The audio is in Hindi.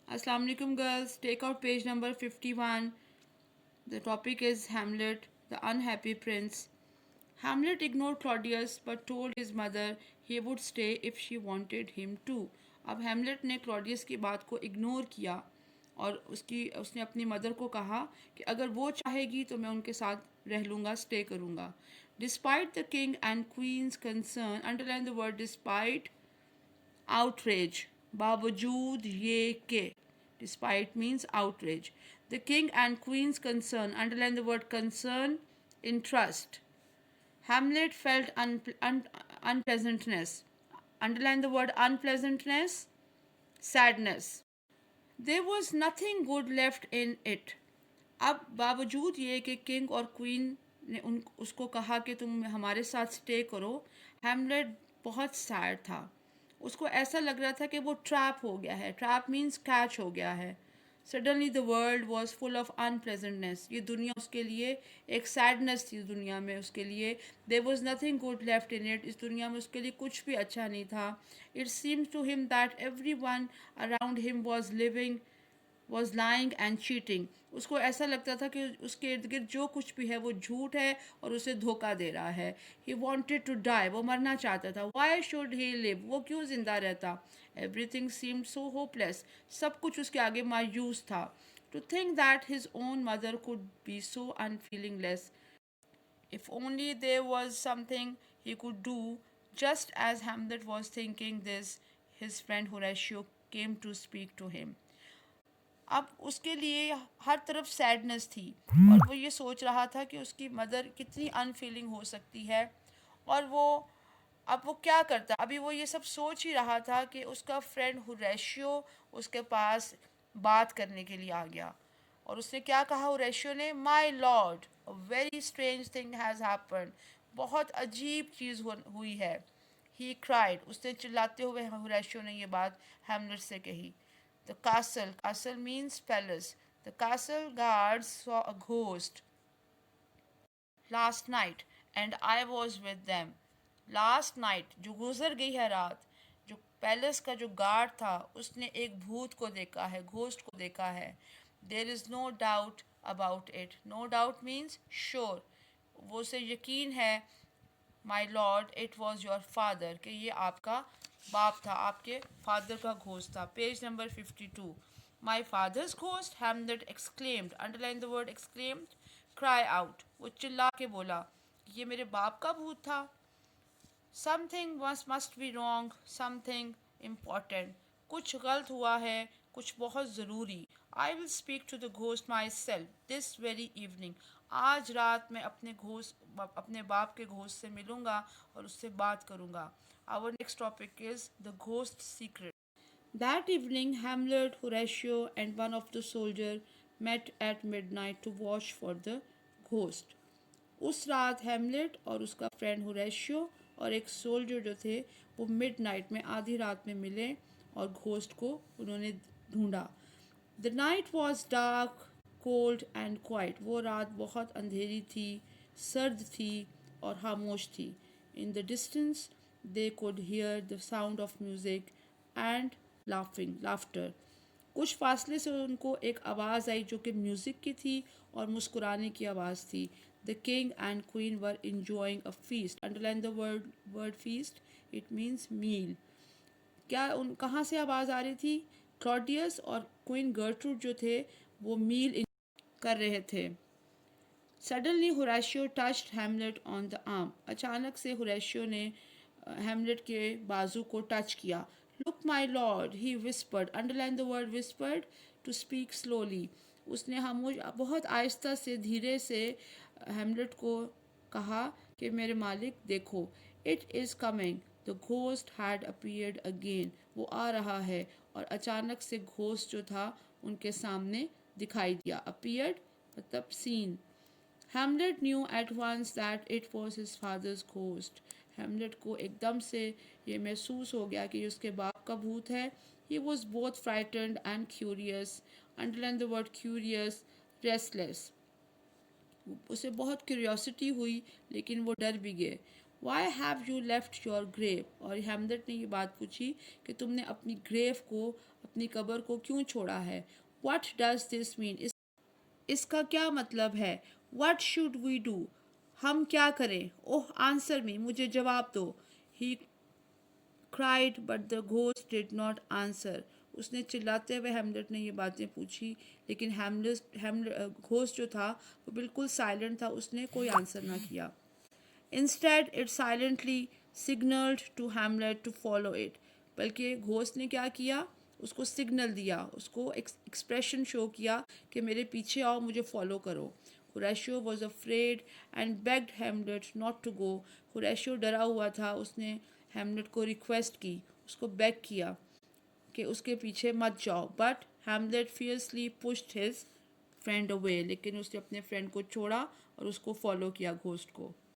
Assalamu alaikum girls. Take out page number 51. The topic is Hamlet, the unhappy prince. Hamlet ignored Claudius but told his mother he would stay if she wanted him to. अब हैमलेट ने क्लॉडियस की बात को इग्नोर किया और उसने अपनी मदर को कहा कि अगर वो चाहेगी तो मैं उनके साथ रह लूँगा, स्टे करूँगा. Despite the king and queen's concern, underline the word despite, outrage, बावजूद ये के. Despite means outrage. The king and queen's concern, underline the word concern, interest. Hamlet felt unpleasantness. Underline the word unpleasantness, sadness. There was nothing good left in it. अब बावजूद ये कि किंग और क्वीन ने उसको कहा कि तुम हमारे साथ स्टे करो, हैमलेट बहुत सैड था. उसको ऐसा लग रहा था कि वो ट्रैप हो गया है. ट्रैप मीन्स कैच हो गया है. Suddenly the world was full of unpleasantness. ये दुनिया उसके लिए एक सैडनेस थी. दुनिया में उसके लिए there was nothing good left in it. इस दुनिया में उसके लिए कुछ भी अच्छा नहीं था. It seems to him that everyone around him was lying and cheating. उसको ऐसा लगता था कि उसके इर्द गिर्द जो कुछ भी है वो झूठ है और उसे धोखा दे रहा है. He wanted to die. वो मरना चाहता था. Why should he live. वो क्यों जिंदा रहता. Everything seemed so hopeless. सब कुछ उसके आगे मायूस था. To think that his own mother could be so unfeelingless. If only there was something he could do. Just as Hamlet was thinking this, his friend Horatio came to speak to him. अब उसके लिए हर तरफ सैडनेस थी और वो ये सोच रहा था कि उसकी मदर कितनी अनफीलिंग हो सकती है. और वो अब वो क्या करता. अभी वो ये सब सोच ही रहा था कि उसका फ्रेंड हुरैशियो उसके पास बात करने के लिए आ गया. और उसने क्या कहा हुरैशियो ने. My lord, a very strange thing has happen. बहुत अजीब चीज़ हुई है. He cried. उसने चिल्लाते हुए हुरैशियो ने ये बात हैमलेट से कही. The castle means palace. The castle guards saw a ghost last night and I was with them. Last night, जो गुजर गई है रात, जो पैलेस का जो गार्ड था उसने एक भूत को देखा है, घोस्ट को देखा है. There is no doubt about it. No doubt means sure. वो उसे यकीन है. My lord, it was your father. कि ये आपका बाप था, आपके फादर का घोस्ट था. Page number 52. My father's ghost. Hamlet exclaimed. Underline the word exclaimed. Cry out. वो चिल्ला के बोला. ये मेरे बाप का भूत था. Something must be wrong. Something important. कुछ गलत हुआ है, कुछ बहुत ज़रूरी. I will speak to the ghost myself this very evening. आज रात मैं अपने बाप के घोस्ट से मिलूँगा और उससे बात करूँगा. Our next topic is the ghost secret. That evening, Hamlet, Horatio, and one of the soldiers met at midnight to watch for the ghost. उस रात हेमलेट और उसका फ्रेंड होरेशियो और एक सोल्जर जो थे वो मिडनाइट में, आधी रात में मिले और घोस्ट को उन्होंने ढूंढा. The night was dark, cold and quite. वो रात बहुत अंधेरी थी, सर्द थी और खामोश थी. In the distance they could hear the sound of music and laughter. कुछ फासले से उनको एक आवाज़ आई जो कि म्यूज़िक की थी और मुस्कुराने की आवाज़ थी. The king and queen were enjoying a feast. Underline the word feast. It means meal. क्या उन कहाँ से आवाज़ आ रही थी. क्लॉडियस और क्वीन गर्ट्रूड जो थे वो मील कर रहे थे. Suddenly Horatio touched Hamlet on the arm. अचानक से होरेशियो ने हैमलेट के बाजू को टच किया. Look my lord, he whispered. Underline the word whispered. To speak slowly. उसने हम बहुत आहिस्ता से, धीरे से हैमलेट को कहा कि मेरे मालिक देखो. It is coming. The ghost had appeared again. वो आ रहा है. और अचानक से घोस्ट जो था उनके सामने दिखाई दिया. अपीयर्ड मतलब seen. Hamlet knew at once that it was his father's ghost. Hamlet को एकदम से ये महसूस हो गया कि उसके बाप का भूत है. He was both frightened and curious. Underline the word curious. Restless. उसे बहुत क्यूरियोसिटी हुई लेकिन वो डर भी गए. Why have you left your grave, और हैमलेट ने ये बात पूछी कि तुमने अपनी ग्रेव को, अपनी कब्र को क्यों छोड़ा है। वट डज दिस मीन, इसका क्या मतलब है। वट शुड वी डू, हम क्या करें। ओह आंसर मी, मुझे जवाब दो। He cried but the ghost did not answer, उसने चिल्लाते हुए हेमलेट ने ये बातें पूछी, लेकिन हेमलेट घोस्ट जो था वो बिल्कुल साइलेंट था, उसने कोई आंसर ना किया। Instead it silently signalled to Hamlet to follow it, बल्कि घोस्ट ने क्या किया, उसको सिग्नल दिया, उसको एक्सप्रेशन शो किया कि मेरे पीछे आओ, मुझे फॉलो करो। Horatio was afraid and begged Hamlet not to go, Horatio डरा हुआ था, उसने हेमलेट को रिक्वेस्ट की, उसको बेग किया कि उसके पीछे मत जाओ। But Hamlet fiercely pushed his friend away, लेकिन उसने अपने फ्रेंड को छोड़ा और उसको फॉलो किया, घोस्ट को।